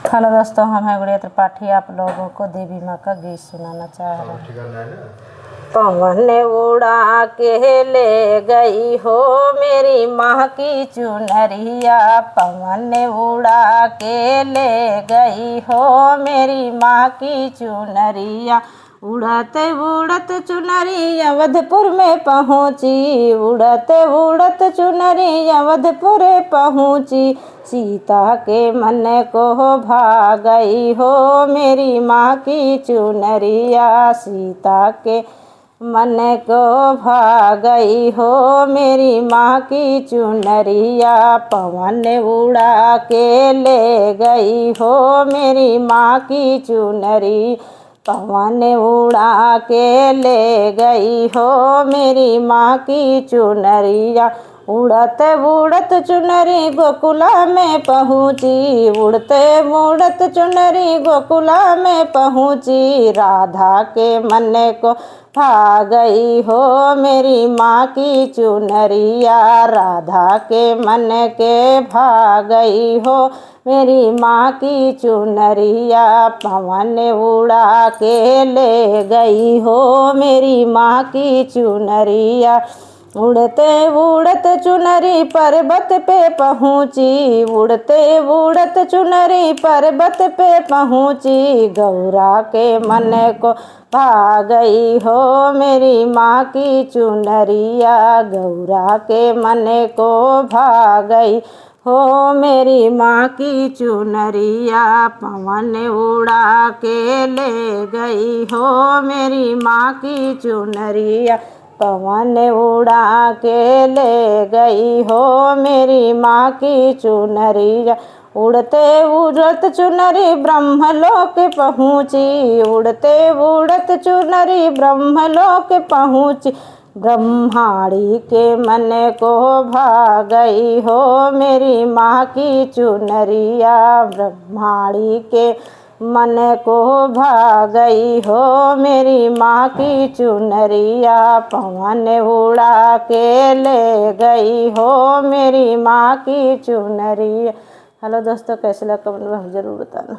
Hello दोस्तों, हम हैं गुड़िया त्रिपाठी। आप लोगों को देवी माँ का गीत सुनाना चाह रहे हैं। पवन उड़ा के ले गई हो मेरी माँ की चुनरिया, पवन उड़ा के ले गई हो मेरी माँ की चुनरिया। उड़त उड़त चुनरी अवधपुर में पहुँची, उड़त उड़त चुनरी अवधपुर पहुँची। सीता के मन को भा गई हो मेरी माँ की चुनरिया, सीता के मन को भा गई हो मेरी माँ की चुनरिया। पवन उड़ा के ले गई हो मेरी माँ की चुनरी, पवन उड़ा के ले गई हो मेरी माँ की चुनरिया। उड़त उड़त चुनरी गोकुला में पहुँची, उड़ते उड़त चुनरी गोकुला में पहुँची। राधा के मन को भा गई हो मेरी माँ की चुनरिया, राधा के मन के भा गई हो मेरी माँ की चुनरिया। पवन उड़ा के ले गई हो मेरी माँ की चुनरिया। उड़ते उड़त चुनरी पर्वत पे पहुँची, उड़ते उड़त चुनरी पर्वत पे पहुँची। गौरा के मन को भा गई हो मेरी माँ की चुनरिया, गौरा के मन को भा गई हो मेरी माँ की चुनरिया। पवन उड़ा के ले गई हो मेरी माँ की चुनरिया, पवन उड़ा के ले गई हो मेरी माँ की चुनरिया। उड़ते उड़त चुनरी ब्रह्मलोक पहुँची, उड़ते उड़त चुनरी ब्रह्मलोक पहुँची। ब्रह्माणी के मन को भा गई हो मेरी माँ की चुनरिया, ब्रह्माणी के मन को भा गई हो मेरी माँ की चुनरिया। पवन उड़ा के ले गई हो मेरी माँ की चुनरिया। हेलो दोस्तों, कैसे लगा कमेंट में जरूर बताना।